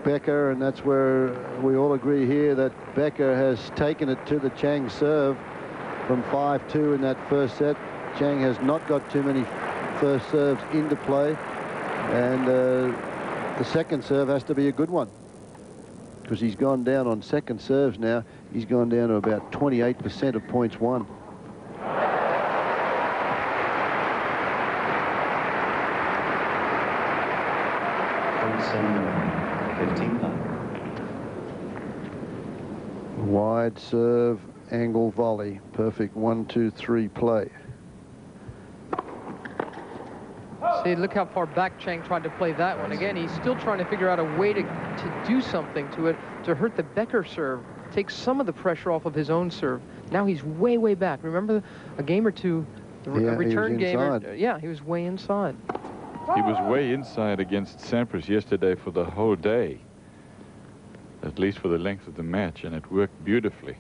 Becker, and that's where we all agree here that Becker has taken it to the Chang serve from 5-2 in that first set. Chang has not got too many first serves into play, and the second serve has to be a good one, because he's gone down on second serves now. He's gone down to about 28% of points won. Wide serve, angle volley. Perfect 1-2-3 play. See, look how far back Chang tried to play that one. Again, he's still trying to figure out a way to do something to it, to hurt the Becker serve, take some of the pressure off of his own serve. Now he's way, way back. Remember a game or two, a return game? Yeah, he was way inside. He was way inside against Sampras yesterday for the whole day, at least for the length of the match, and it worked beautifully.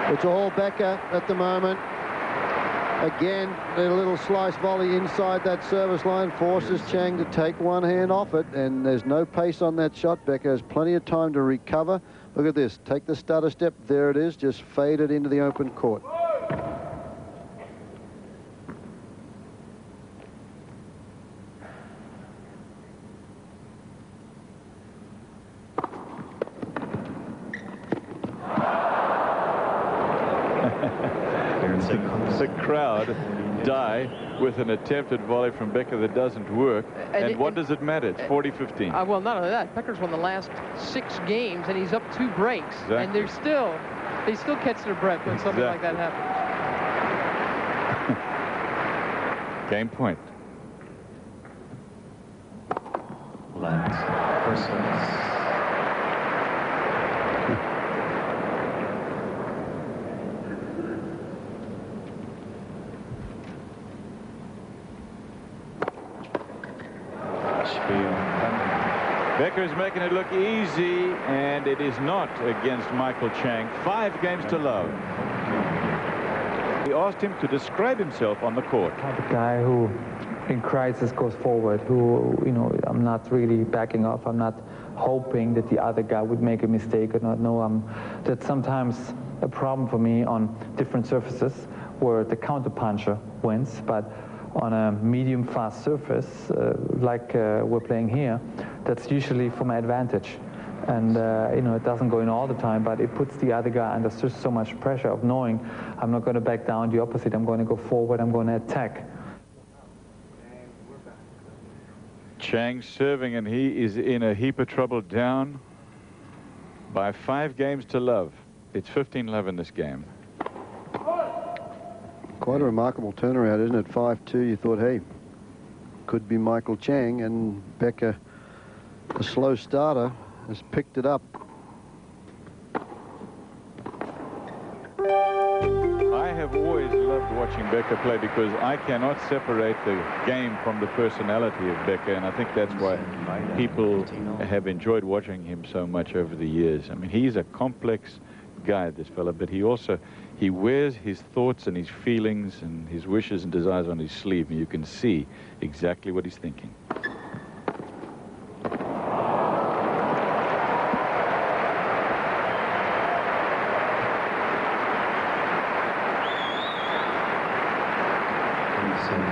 It's all Becker at the moment. Again, a little slice volley inside that service line forces Chang to take one hand off it, and there's no pace on that shot. Becker has plenty of time to recover. Look at this. Take the stutter step. There it is. Just fade it into the open court. The crowd die with an attempted volley from Becker that doesn't work. And what does it matter? It's 40-15. Well, not only that, Becker's won the last 6 games, and he's up 2 breaks. Exactly. And they still catch their breath when something like that happens. Game point. Lance versus Becker's making it look easy, and it is not against Michael Chang. 5 games to love. He asked him to describe himself on the court. The guy who, in crisis, goes forward, who, you know, I'm not really backing off. I'm not hoping that the other guy would make a mistake or not. No, that's sometimes a problem for me on different surfaces where the counterpuncher wins, but on a medium fast surface like we're playing here, that's usually for my advantage. And you know, it doesn't go in all the time, but it puts the other guy under just so much pressure of knowing I'm not going to back down. The opposite, I'm going to go forward, I'm going to attack. Chang serving, and he is in a heap of trouble, down by 5 games to love. It's 15-love in this game. Quite a remarkable turnaround, isn't it? 5-2, you thought, hey, could be Michael Chang, and Becker, a slow starter, has picked it up. I have always loved watching Becker play because I cannot separate the game from the personality of Becker, and I think that's why people have enjoyed watching him so much over the years. I mean, he's a complex guy, this fella, but he wears his thoughts and his feelings and his wishes and desires on his sleeve, and you can see exactly what he's thinking.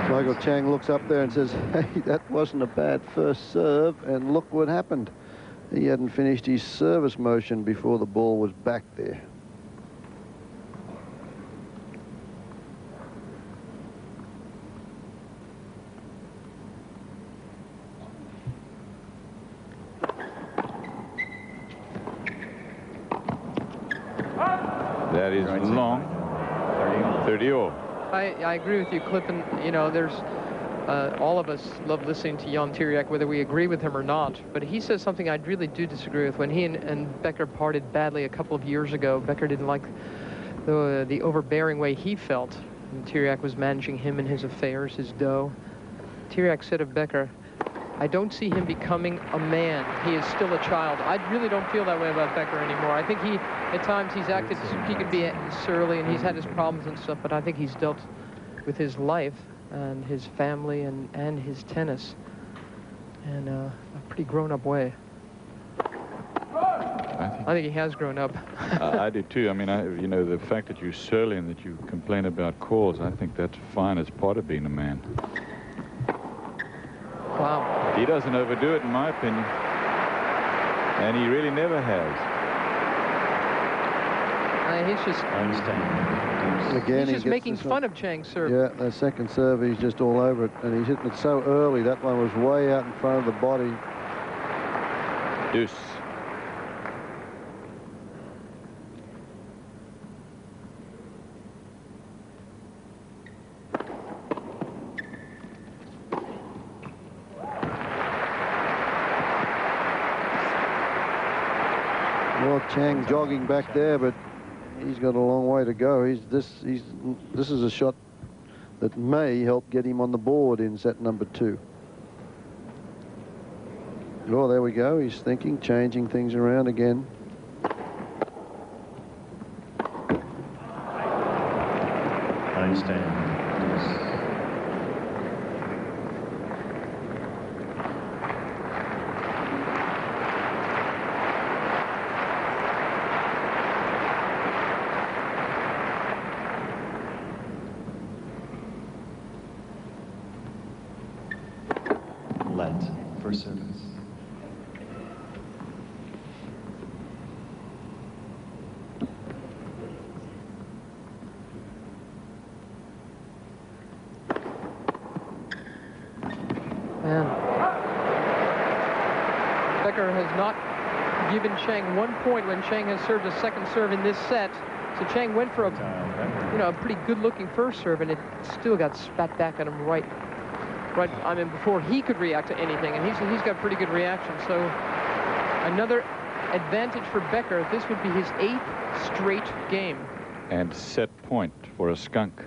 Michael Chang looks up there and says, hey, that wasn't a bad first serve, and look what happened. He hadn't finished his service motion before the ball was back there. That is long. 30-all. I agree with you, Cliff, and you know, there's all of us love listening to Jan Tiriac, whether we agree with him or not, but he says something I really do disagree with. When he and Becker parted badly a couple of years ago, Becker didn't like the overbearing way he felt, and Tiriac was managing him and his affairs, his dough. Tiriac said of Becker, I don't see him becoming a man. He is still a child. I really don't feel that way about Becker anymore. I think at times he's acted, he could be surly and he's had his problems and stuff, but I think he's dealt with his life and his family and his tennis in a pretty grown-up way. I think he has grown up. I do too. I mean, you know, the fact that you're surly and that you complain about calls, I think that's fine as part of being a man. Wow. He doesn't overdo it, in my opinion. And he really never has. He's just... Again, he's just making fun of Chang's serve. Yeah, that second serve, he's just all over it. And he's hitting it so early. That one was way out in front of the body. Deuce. Well, Chang jogging back there, but he's got a long way to go. This is a shot that may help get him on the board in set number 2. Oh, there we go. He's thinking, changing things around again. I understand. Let for service. Man. Becker has not given Chang 1 point when Chang has served a second serve in this set. So Chang went for a pretty good-looking first serve, and it still got spat back at him right, I mean, before he could react to anything, and he's got pretty good reaction. So another advantage for Becker. This would be his 8th straight game. And set point for a skunk.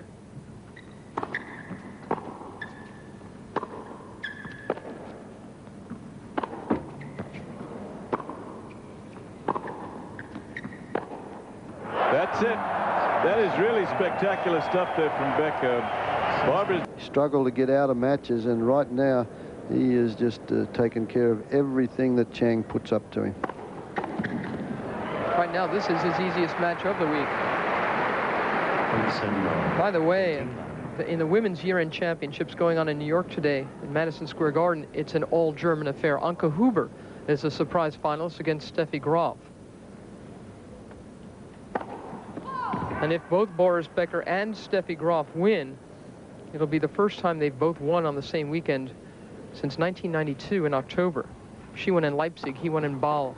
That's it. That is really spectacular stuff there from Becker. Barbara's Struggled to get out of matches, and right now he is just taking care of everything that Chang puts up to him. Right now, this is his easiest match of the week. By the way, in the women's year-end championships going on in New York today in Madison Square Garden, it's an all-German affair. Anke Huber is a surprise finalist against Steffi Graf. And if both Boris Becker and Steffi Graf win, it'll be the first time they've both won on the same weekend since 1992 in October. She won in Leipzig, he won in Bâle.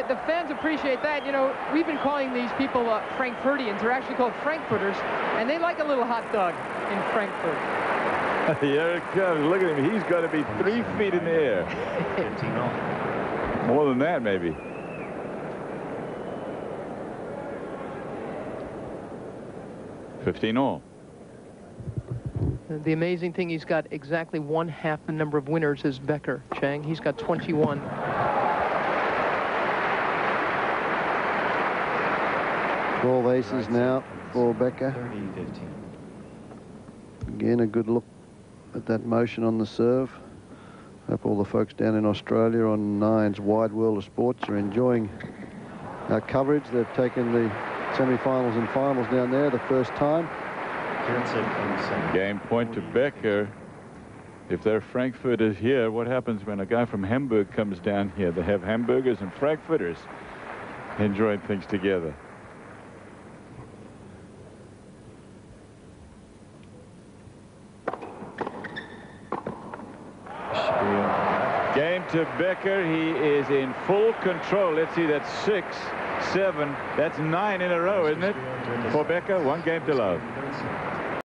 The fans appreciate that. You know, we've been calling these people Frankfurtians. They're actually called Frankfurters, and they like a little hot dog in Frankfurt. Here it comes. Look at him. He's got to be 3 feet in the air. 15 all. More than that, maybe. $15 all. The amazing thing, he's got exactly 1/2 the number of winners as Becker, Chang. He's got 21. Ball aces now for Becker. 30-15. Again, a good look at that motion on the serve. Hope all the folks down in Australia on Nine's Wide World of Sports are enjoying our coverage. They've taken the semi-finals and finals down there the first time. Game point to Becker. If they're Frankfurters here, what happens when a guy from Hamburg comes down here? They have hamburgers and Frankfurters enjoying things together. Game to Becker. He is in full control. Let's see, that's 6, 7. That's 9 in a row, isn't it? For Becker, 1 game to love.